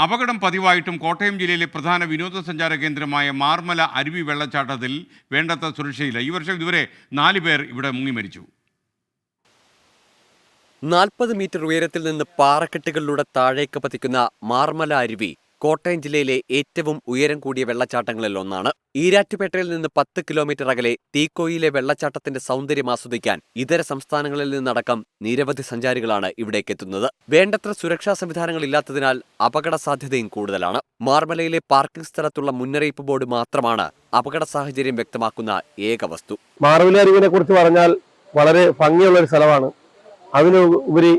അപകടം പതിവായിട്ടും കോട്ടയം ജില്ലയിലെ പ്രധാന വിനോദസഞ്ചാര കേന്ദ്രമായ മാർമല അരുവി വെള്ളച്ചാട്ടത്തിൽ വേണ്ടത്ര സുരക്ഷയില്ല. ഈ വർഷം ഇതുവരെ 4 പേർ ഇവിടെ മുങ്ങി മരിച്ചു. 40 മീറ്റർ ഉയരത്തിൽ നിന്ന് പാറക്കെട്ടുകളിലൂടെ താഴേക്ക് പതിക്കുന്ന മാർമല അരുവി കോട്ടയം ജില്ലയിലെ ഏറ്റവും ഉയരം കൂടിയ വെള്ളച്ചാട്ടങ്ങളിൽ ഒന്നാണ്. ഈരാറ്റുപേട്ടയിൽ നിന്ന് 10 കിലോമീറ്റർ അകലെ തീക്കോയിലെ വെള്ളച്ചാട്ടത്തിന്റെ സൗന്ദര്യം ആസ്വദിക്കാൻ ഇതര സംസ്ഥാനങ്ങളിൽ നിന്നടക്കം നിരവധി സഞ്ചാരികളാണ് ഇവിടേക്കെത്തുന്നത്. വേണ്ടത്ര സുരക്ഷാ സംവിധാനങ്ങൾ ഇല്ലാത്തതിനാൽ അപകട സാധ്യതയും കൂടുതലാണ്. മാർമലയിലെ പാർക്കിംഗ് സ്ഥലത്തുള്ള മുന്നറിയിപ്പ് ബോർഡ് മാത്രമാണ് അപകട സാഹചര്യം വ്യക്തമാക്കുന്ന ഏക വസ്തു. മാർമല അരുവിനെ കുറിച്ച് പറഞ്ഞാൽ വളരെ ഭംഗിയുള്ള ഒരു സ്ഥലമാണ്. അതിനുപരി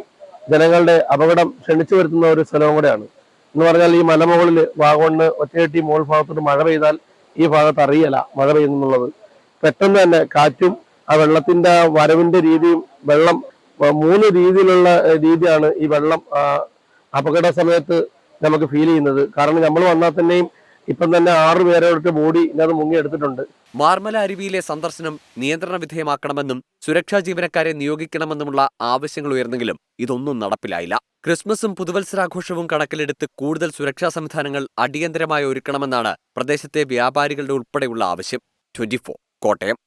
ജനങ്ങളുടെ അപകടം ക്ഷണിച്ചു വരുത്തുന്ന ഒരു സ്ഥലവും കൂടെയാണ്. എന്ന് പറഞ്ഞാൽ ഈ മലമുകളിൽ വാഗമണ് ഒറ്റയെട്ടി മുകൾ ഭാഗത്തോട്ട് മഴ പെയ്താൽ ഈ ഭാഗത്ത് അറിയില്ല മഴ പെയ്യുന്നുള്ളത്. പെട്ടെന്ന് തന്നെ കാറ്റും ആ വെള്ളത്തിന്റെ വരവിന്റെ രീതിയും വെള്ളം 3 രീതിയിലുള്ള രീതിയാണ് ഈ വെള്ളം അപകട സമയത്ത് നമുക്ക് ഫീൽ ചെയ്യുന്നത്. കാരണം നമ്മൾ വന്നാൽ തന്നെയും ഇപ്പം തന്നെ 6 പേരുടെ ബോഡി ഇതിനകത്ത് മുങ്ങിയെടുത്തിട്ടുണ്ട്. മാർമല അരുവിയിലെ സന്ദർശനം നിയന്ത്രണ വിധേയമാക്കണമെന്നും സുരക്ഷാ ജീവനക്കാരെ നിയോഗിക്കണമെന്നുമുള്ള ആവശ്യങ്ങൾ ഉയർന്നെങ്കിലും ഇതൊന്നും നടപ്പിലായില്ല. ക്രിസ്മസും പുതുവത്സരാഘോഷവും കണക്കിലെടുത്ത് കൂടുതൽ സുരക്ഷാ സംവിധാനങ്ങൾ അടിയന്തരമായി ഒരുക്കണമെന്നാണ് പ്രദേശത്തെ വ്യാപാരികളുടെ ഉൾപ്പെടെയുള്ള ആവശ്യം. 24 കോട്ടയം.